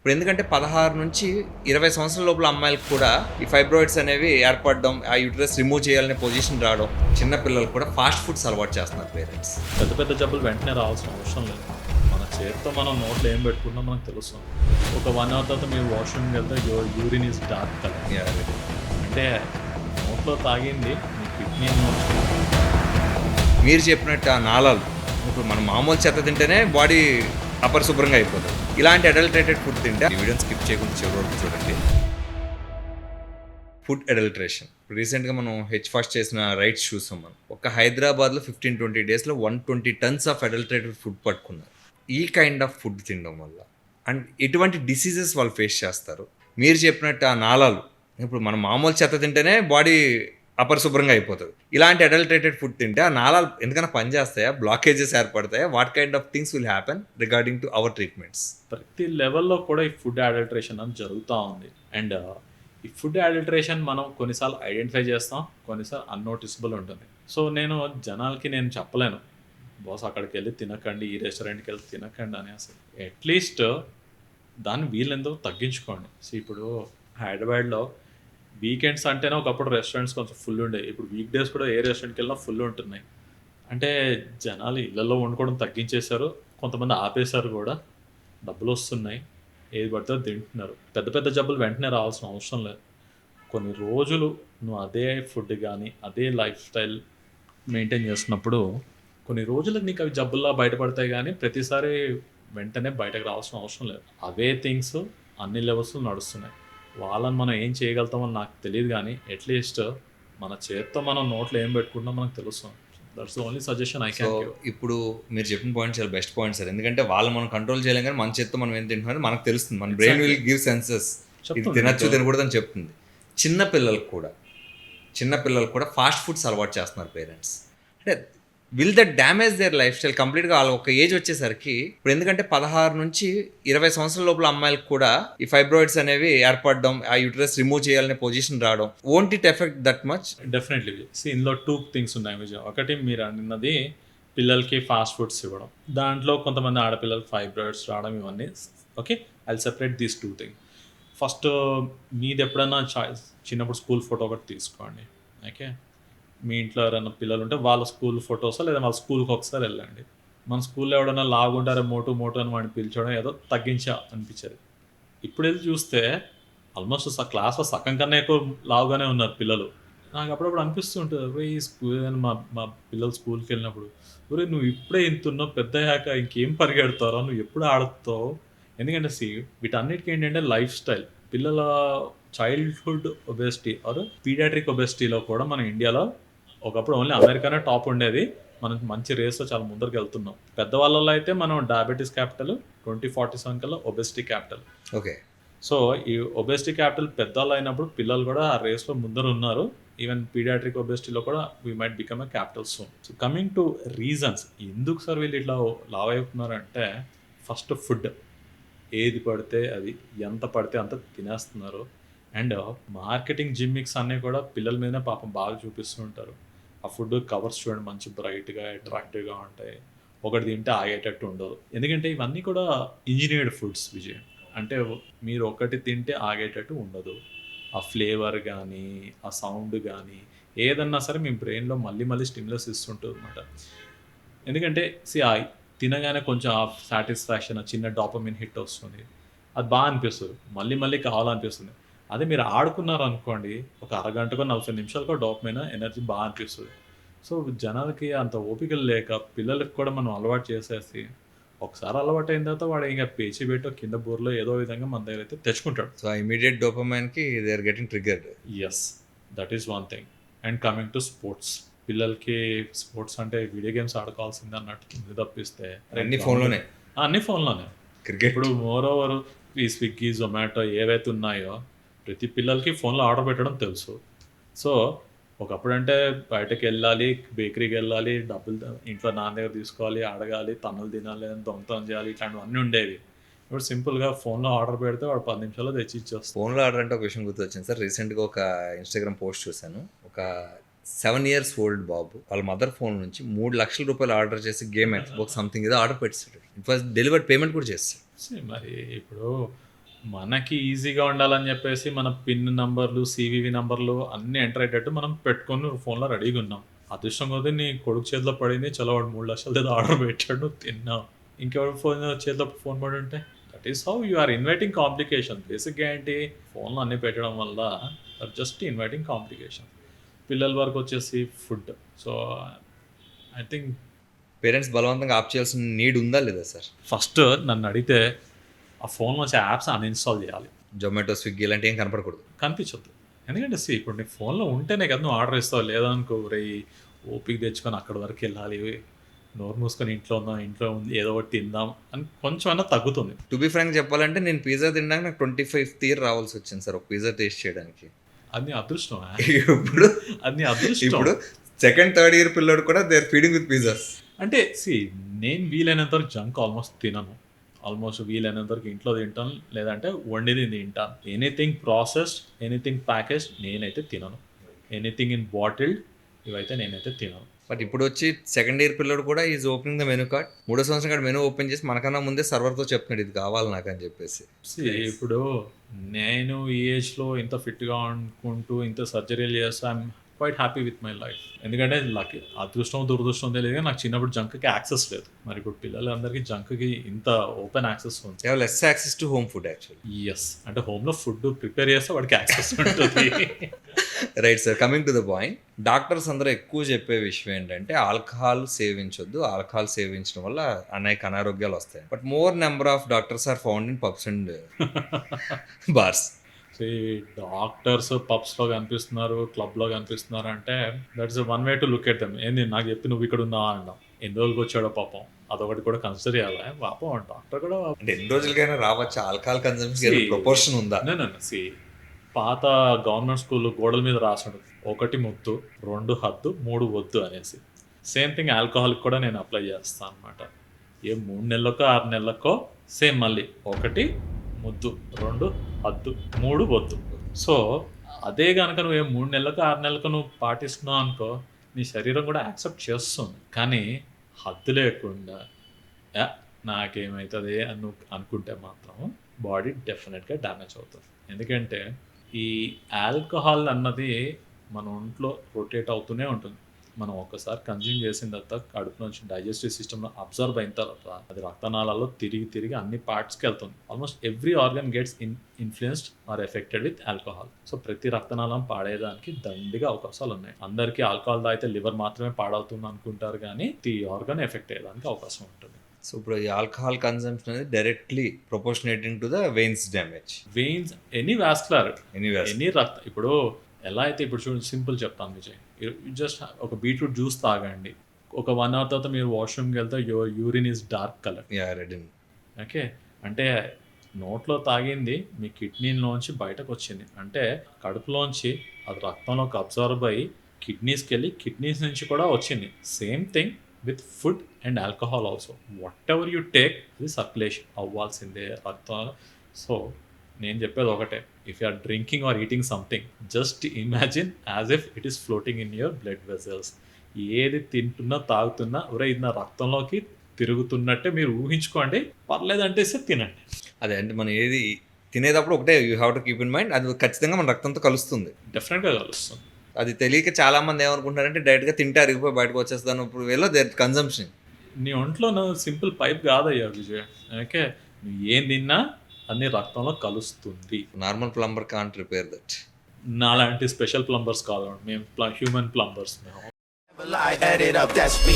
ఇప్పుడు ఎందుకంటే 16 నుంచి 20 సంవత్సరాల లోపల అమ్మాయిలకు కూడా ఈ ఫైబ్రాయిడ్స్ అనేవి ఏర్పడడం, ఆ యూటరస్ రిమూవ్ చేయాలనే పొజిషన్ రావడం, చిన్న పిల్లలు కూడా ఫాస్ట్ ఫుడ్స్ అలవాటు చేస్తున్నారు పేరెంట్స్. పెద్ద పెద్ద జబ్బులు వెంటనే రావాల్సిన అవసరం లేదు. మన చేతితో మనం నోట్లో ఏం పెట్టుకుంటాం మనకు తెలుస్తుంది. ఒక 1 అవర్ తర్వాత మీరు వాష్రూమ్కి వెళ్తే యూరిన్ ఈజ్ డార్క్ కలర్. అంటే నోట్లో తాగింది మీ కిడ్నీ మీరు చెప్పినట్టు ఆ నాళాలు ఇప్పుడు మనం మామూలు చెత్త తింటేనే బాడీ అపరిశుభ్రంగా అయిపోతుంది. ఇలాంటి అడల్టరేటెడ్ ఫుడ్ తింటే ఈ వీడియోని స్కిప్ చేయకుండా చివరి వరకు చూడండి. ఫుడ్ అడల్టరేషన్ రీసెంట్గా మనం ఫస్ట్ చేసిన రైట్స్ చూసాం. మనం ఒక హైదరాబాద్లో 15-20 డేస్లో 120 టన్స్ ఆఫ్ అడల్టరేటెడ్ ఫుడ్ పట్టుకున్నారు. ఈ కైండ్ ఆఫ్ ఫుడ్ తినడం వల్ల అండ్ ఎటువంటి డిసీజెస్ వాళ్ళు ఫేస్ చేస్తారు. మీరు చెప్పినట్టు ఆ నాళాలు ఇప్పుడు మనం మామూలు చెత్త తింటేనే బాడీ అపరిశుభ్రంగా అయిపోతుంది. ఇలాంటి అడల్టరేటెడ్ ఫుడ్ తింటే ఆ నాళాలు ఎందుకన్నా పనిచేస్తాయా, బ్లాకేజెస్ ఏర్పడతాయా, what kind of things will happen regarding to our treatments? ప్రతి లెవెల్లో కూడా ఈ ఫుడ్ అడల్టరేషన్ అని జరుగుతూ ఉంది. అండ్ ఈ ఫుడ్ అడల్టరేషన్ మనం కొన్నిసార్లు ఐడెంటిఫై చేస్తాం, కొన్నిసార్లు అన్నోటిసబుల్ ఉంటుంది. సో నేను జనాలకి చెప్పలేను బాస్ అక్కడికి వెళ్ళి తినకండి, ఈ రెస్టారెంట్కి వెళ్ళి తినకండి అని. అసలు అట్లీస్ట్ దాన్ని వీళ్ళెందుకు తగ్గించుకోండి. సో ఇప్పుడు హైదరాబాద్లో వీకెండ్స్ అంటేనే ఒకప్పుడు రెస్టారెంట్స్ కొంచెం ఫుల్ ఉండేవి. ఇప్పుడు వీక్ డేస్ కూడా ఏ రెస్టారెంట్కి వెళ్ళినా ఫుల్ ఉంటున్నాయి. అంటే జనాలు ఇళ్లలో వండుకోవడం తగ్గించేశారు, కొంతమంది ఆపేశారు కూడా. డబ్బులు వస్తున్నాయి, ఏది పడితే అది తింటున్నారు. పెద్ద పెద్ద జబ్బులు వెంటనే రావాల్సిన అవసరం లేదు. కొన్ని రోజులు నువ్వు అదే ఫుడ్ కానీ అదే లైఫ్ స్టైల్ మెయింటైన్ చేస్తున్నప్పుడు కొన్ని రోజులకు నీకు అవి జబ్బుల్లా బయటపడతాయి, కానీ ప్రతిసారి వెంటనే బయటకు రావాల్సిన అవసరం లేదు. అవే థింగ్స్ అన్ని లెవెల్స్ నడుస్తున్నాయి. వాళ్ళని మనం ఏం చేయగలుగుతామని నాకు తెలియదు, కానీ అట్లీస్ట్ మన చేత్తో మనం నోట్లో ఏం పెట్టుకుంటామో మనకు తెలుస్తుంది. That's only suggestion I can give. ఇప్పుడు మీరు చెప్పిన పాయింట్ చాలా బెస్ట్ పాయింట్ సార్. ఎందుకంటే వాళ్ళు మనం కంట్రోల్ చేయలేం, కానీ మన చేత్తో మనం ఏం తింటున్నామని మనకు తెలుస్తుంది. మన బ్రెయిన్ విల్ గివ్ సెన్సెస్, ఇది తినచ్చు తినకూడదు అని చెప్తుంది. చిన్న పిల్లలకు కూడా ఫాస్ట్ ఫుడ్స్ అలవాటు చేస్తున్నారు పేరెంట్స్. అంటే will that damage their life style కంప్లీట్గా? వాళ్ళ ఒక ఏజ్ వచ్చేసరికి ఇప్పుడు ఎందుకంటే 16 నుంచి 20 సంవత్సరాల లోపల అమ్మాయిలకు కూడా ఈ ఫైబ్రాయిడ్స్ అనేవి ఏర్పడడం, ఆ యూటరస్ రిమూవ్ చేయాలనే పొజిషన్ రావడం, won't it effect that much? Definitely. ఇందులో 2 థింగ్స్ ఉన్నాయి విజయ్. ఒకటి మీరు అన్నది పిల్లలకి ఫాస్ట్ ఫుడ్స్ ఇవ్వడం, దాంట్లో కొంతమంది ఆడపిల్లలకి ఫైబ్రాయిడ్స్ రావడం, ఇవన్నీ okay. I separate these 2 things. First మీది ఎప్పుడైనా చిన్నప్పుడు స్కూల్ ఫోటో ఒకటి తీసుకోండి. ఓకే, మీ ఇంట్లో ఎవరైనా పిల్లలు ఉంటే వాళ్ళ స్కూల్ ఫొటోస్ లేదా వాళ్ళ స్కూల్కి ఒకసారి వెళ్ళండి. మన స్కూల్లో ఎవడన్నా లాగుంటారే మోటు అని వాడిని పిలిచడం ఏదో తగ్గించా అనిపించేది. ఇప్పుడు వెళ్ళి చూస్తే ఆల్మోస్ట్ క్లాస్లో సగం కన్నా ఎక్కువ లావుగానే ఉన్నారు పిల్లలు. నాకు అప్పుడప్పుడు అనిపిస్తుంటుంది, ఈ స్కూల్ మా పిల్లలు స్కూల్కి వెళ్ళినప్పుడు, ఒరే నువ్వు ఇప్పుడే ఇంత ఉన్నావు, పెద్ద అయ్యాక ఇంకేం పరిగెడతారో, నువ్వు ఎప్పుడు ఆడుతావు? ఎందుకంటే వీటన్నిటికీ ఏంటంటే లైఫ్ స్టైల్. పిల్లల చైల్డ్హుడ్ ఒబెసిటీ ఆర్ పీడియాట్రిక్ ఒబెసిటీలో కూడా మన ఇండియాలో ఒకప్పుడు ఓన్లీ అమెరికానే టాప్ ఉండేది. మనం మంచి రేస్లో చాలా ముందరికి వెళ్తున్నాం. పెద్దవాళ్ళలో అయితే మనం డయాబెటీస్ క్యాపిటల్, 2047 కల్లా ఒబెసిటీ క్యాపిటల్. ఓకే, సో ఈ ఒబెసిటీ క్యాపిటల్ పెద్దవాళ్ళు అయినప్పుడు పిల్లలు కూడా ఆ రేస్లో ముందర ఉన్నారు. ఈవెన్ పీడియాట్రిక్ ఒబెసిటీలో కూడా we might become a capital soon. So coming to reasons ఎందుకు సార్ వీళ్ళు ఇట్లా లావ్ అవుతున్నారంటే, ఫస్ట్ ఫుడ్ ఏది పడితే అది, ఎంత పడితే అంత తినేస్తున్నారు. అండ్ మార్కెటింగ్ జిమ్మిక్స్ అన్నీ కూడా పిల్లల మీదనే పాపం బాగా చూపిస్తూ ఉంటారు. ఆ ఫుడ్ కవర్స్ చూడండి మంచి బ్రైట్గా అట్రాక్టివ్గా ఉంటాయి, ఒకటి తింటే ఆగేటట్టు ఉండదు. ఎందుకంటే ఇవన్నీ కూడా ఇంజనీర్డ్ ఫుడ్స్ విజయ్. అంటే మీరు ఒకటి తింటే ఆగేటట్టు ఉండదు. ఆ ఫ్లేవర్ కానీ ఆ సౌండ్ కానీ ఏదన్నా సరే మీ బ్రెయిన్లో మళ్ళీ మళ్ళీ స్టిమ్యులస్ ఇస్తుంటుంది అనమాట. ఎందుకంటే తినగానే కొంచెం ఆ సాటిస్ఫాక్షన్, చిన్న డాపమిన్ హిట్ వస్తుంది, అది బాగా అనిపిస్తుంది, మళ్ళీ మళ్ళీ కావాలనిపిస్తుంది. అదే మీరు ఆడుకున్నారు అనుకోండి, ఒక అరగంటకో 40 నిమిషాలకో డాపమైనా ఎనర్జీ బాగా అనిపిస్తుంది. సో జనాలకి అంత ఓపికలు లేక పిల్లలకి కూడా మనం అలవాటు చేసేసి, ఒకసారి అలవాటు అయిన తర్వాత వాడు ఇంకా పేచి పెట్టో కింద బూర్లో ఏదో విధంగా మన దగ్గర అయితే తెచ్చుకుంటాడు. సో ఇమీడియట్ డోపమైన్కి they are getting triggered. Yes, that is one thing. And coming to sports, పిల్లలకి స్పోర్ట్స్ అంటే వీడియో గేమ్స్ ఆడుకోవాల్సిందే అన్నట్టు తప్పిస్తే అన్ని ఫోన్లోనే. క్రికెట్ ఇప్పుడు మోర్ ఓవర్ ఈ స్విగ్గీ, జొమాటో ఏవైతే ఉన్నాయో ప్రతి పిల్లలకి ఫోన్లో ఆర్డర్ పెట్టడం తెలుసు. సో ఒకప్పుడు అంటే బయటకు వెళ్ళాలి, బేకరీకి వెళ్ళాలి, డబ్బులు ఇంట్లో నాన్న దగ్గర తీసుకోవాలి, అడగాలి, తన్నులు తినాలి, దొంగతనం చేయాలి, ఇట్లాంటివన్నీ ఉండేవి. ఇప్పుడు సింపుల్గా ఫోన్లో ఆర్డర్ పెడితే వాడు 10 నిమిషాల్లో తెచ్చి ఇచ్చేస్తాడు. ఫోన్లో ఆర్డర్ అంటే ఒక విషయం గుర్తొచ్చింది సార్. రీసెంట్గా ఒక ఇన్స్టాగ్రామ్ పోస్ట్ చూశాను. ఒక 7 years ఓల్డ్ బాబు వాళ్ళ మదర్ ఫోన్ నుంచి 3 లక్షల రూపాయలు ఆర్డర్ చేసి గేమ్ ఎక్స్బాక్స్ సంథింగ్ ఏదో ఆర్డర్ పెట్టాడు. ఇట్ వాజ్ డెలివర్డ్, పేమెంట్ కూడా చేస్తాడు. మరి ఇప్పుడు మనకి ఈజీగా ఉండాలని చెప్పేసి మన పిన్ నంబర్లు, సీవీవీ నంబర్లు అన్నీ ఎంటర్ అయ్యేటట్టు మనం పెట్టుకొని ఫోన్‌లో రెడీగా ఉన్నాం. అదృష్టం కొద్దీ నీ కొడుకు చేతిలో పడింది. చలో వాడు 3,00,000 ఏదో ఆర్డర్ పెట్టాడు. నువ్వు తిన్నావు. ఇంకెవరి చేతిలో ఫోన్ పడి ఉంటే that is how you are inviting complication. బేసిక్‌గా ఏంటి ఫోన్‌లో అన్నీ పెట్టడం వల్ల ఆర్ జస్ట్ ఇన్వైటింగ్ కాంప్లికేషన్. పిల్లల వరకు వచ్చేసి food. So I think parents బలవంతంగా ఆప్ చేయాల్సిన నీడ్ ఉందా లేదా సార్? ఫస్ట్ నన్ను అడిగితే ఆ ఫోన్‌లోంచి యాప్స్ అన్‌ఇన్‌స్టాల్ చేయాలి. జొమాటో, స్విగ్గీ ఇలాంటివి ఏం కనపడకూడదు. కనిపించొద్దు. ఎందుకంటే ఇప్పుడు నీ ఫోన్‌లో ఉంటేనే కదా నువ్వు ఆర్డర్ ఇస్తావు. లేదనుకో ఒరేయ్ ఓపిక తెచ్చుకొని అక్కడి వరకు వెళ్ళాలి. నోరు మూసుకొని ఇంట్లో ఉందాం, ఇంట్లో ఉంది ఏదో ఒకటి తిందాం అని కొంచెమన్నా తగ్గుతుంది. టు బి ఫ్రాంక్ చెప్పాలంటే నేను పిజ్జా తినడానికి నాకు 25th ఇయర్ రావాల్సి వచ్చింది సార్ ఒక పిజ్జా టేస్ట్ చేయడానికి. అది నీ అదృష్టమా? ఇప్పుడు అది నీ అదృష్టం. ఇప్పుడు సెకండ్ థర్డ్ ఇయర్ పిల్లోడు కూడా they are feeding with pizzas. అంటే నేను వీలైనంత వరకు జంక్ ఆల్మోస్ట్ తినను. ఆల్మోస్ట్ వీలైనంత వరకు ఇంట్లో తింటాను. లేదంటే వండిది తింటాను. ఎనీథింగ్ ప్రాసెస్డ్, ఎనీథింగ్ ప్యాకేజ్డ్ నేనైతే తినను. ఎనీథింగ్ ఇన్ బాటిల్డ్ ఇవైతే నేనైతే తినను. బట్ ఇప్పుడు వచ్చి సెకండ్ ఇయర్ పిల్లోడు కూడా is opening the menu card. 3వ సంవత్సరం కార్డ్ మెనూ ఓపెన్ చేసి మనకన్నా ముందే సర్వర్తో చెప్తున్నాడు ఇది కావాలి నాకు అని చెప్పేసి. ఇప్పుడు నేను ఈ ఏజ్‌లో ఇంత ఫిట్‌గా అనుకుంటూ ఇంత సర్జరీలు చేస్తా I'm quite happy with my life. ఎందుకంటే లక్కీ అదృష్టం దురదృష్టం తెలియదు కానీ నాకు చిన్నప్పుడు జంక్‌కి యాక్సెస్ లేదు. మరి ఇప్పుడు పిల్లలందరికీ జంక్‌కి ఇంత ఓపెన్ యాక్సెస్ ఉంది. Have less access to home food actually. Yes. అంటే హోమ్‌లో ఫుడ్ ప్రిపేర్ చేస్తే వాడికి యాక్సెస్ ఉంటుంది. Right sir, coming to the point. Doctors అందరూ ఎక్కువ చెప్పే విషయం ఏంటంటే ఆల్కహాల్ సేవించొద్దు, ఆల్కహాల్ సేవించడం వల్ల అనేక అనారోగ్యాలు వస్తాయి. But more number of doctors are found in pubs and bars. Doctors పబ్స్‌లో కనిపిస్తున్నారు, క్లబ్‌లో కనిపిస్తున్నారు అంటే that's one way to look at them. ఏంది నాకు చెప్పి నువ్వు ఇక్కడ ఉన్నావా అంటాం. ఎన్ని రోజులకి వచ్చాడో పాపం. అదొకటి కూడా కన్సిడర్ చేయాలి. పాపం డాక్టర్ కూడా అంటే ఎన్ని రోజులకైనా రావచ్చు. ఆల్కహాల్ కన్సంప్షన్ ప్రపోర్షన్ ఉందా? పాత గవర్నమెంట్ స్కూల్ గోడల మీద రాసాడు 1 ముద్దు, 2 హద్దు, 3 వద్దు అనేసి. సేమ్ థింగ్ ఆల్కహాల్కి కూడా నేను అప్లై చేస్తాను అనమాట. 3 నెలలకో 6 నెలలకో సేమ్ మళ్ళీ 1 ముద్దు, 2 హద్దు, 3 వద్దు. సో అదే కనుక నువ్వు 3 నెలలకు 6 నెలలకు నువ్వు పాటిస్తున్నావు అనుకో నీ శరీరం కూడా యాక్సెప్ట్ చేస్తుంది. కానీ హద్దు లేకుండా నాకేమవుతుంది అని నువ్వు అనుకుంటే మాత్రం బాడీ డెఫినెట్గా డ్యామేజ్ అవుతుంది. ఎందుకంటే ఈ ఆల్కహాల్ అన్నది మన ఒంట్లో రొటేట్ అవుతూనే ఉంటుంది. మనం ఒక్కసారి కన్జ్యూమ్ చేసిన తర్వాత కడుపు నుంచి డైజెస్టివ్ సిస్టమ్లో అబ్జర్వ్ అయిన తర్వాత అది రక్తనాళాల్లో తిరిగి అన్ని పార్ట్స్కి వెళ్తుంది. Almost every organ gets influenced or affected with alcohol. So ప్రతి రక్తనాళం పాడేదానికి దండిగా అవకాశాలు ఉన్నాయి. అందరికీ ఆల్కహాల్ తాగితే లివర్ మాత్రమే పాడవుతుంది అనుకుంటారు కానీ ప్రతి ఆర్గన్ ఎఫెక్ట్ అయ్యేదానికి అవకాశం ఉంటుంది. సో ఇప్పుడు ఈ ఆల్కహాల్ కన్సంప్షన్ అనేది directly proportionating to the veins damage. Veins any vascular anyways any రక్త ఇప్పుడు ఎలా అయితే ఇప్పుడు చూడండి సింపుల్ చెప్తాను విజయ్. జస్ట్ ఒక బీట్రూట్ జ్యూస్ తాగండి. ఒక 1 అవర్ తర్వాత మీరు వాష్రూమ్కి వెళ్తే your urine is dark colour. Red. Okay, అంటే నోట్లో తాగింది మీ కిడ్నీలోంచి బయటకు వచ్చింది. అంటే కడుపులోంచి అది రక్తంలోకి అబ్జర్వ్ అయ్యి కిడ్నీస్కి వెళ్ళి కిడ్నీస్ నుంచి కూడా వచ్చింది. Same thing with food and alcohol also. Whatever you take ఇది సర్క్యులేషన్ అవ్వాల్సిందే రక్తం. సో నేను చెప్పేది ఒకటే, if you are drinking or eating something just imagine as if it is floating in your blood vessels. ఏది తింటున్నా తాగుతున్నా ఇది నా రక్తంలోకి తిరుగుతున్నట్టే మీరు ఊహించుకోండి. పర్లేదంటే తినండి. అదే అంటే మనం ఏది తినేటప్పుడు ఒకటే you have to keep in mind అది ఖచ్చితంగా మన రక్తంతో కలుస్తుంది. డెఫినెట్గా కలుస్తుంది. అది తెలియక చాలా మంది ఏమనుకుంటారంటే డైరెక్ట్గా తింటే అరిగిపోయి బయటకు వచ్చేస్తాను. ఇప్పుడు వేలో దేర్ కన్సంప్షన్. నీ ఒంట్లో సింపుల్ పైప్ కాదయ్యా విజయ్. ఓకే, నువ్వు ఏం తిన్నా అన్ని రక్తంలో కలుస్తుంది. Normal plumber can't repair that. నాలాంటి స్పెషల్ ప్లంబర్స్ కాదు మేము, హ్యూమన్ ప్లంబర్స్ మేము. Add it up, that's me.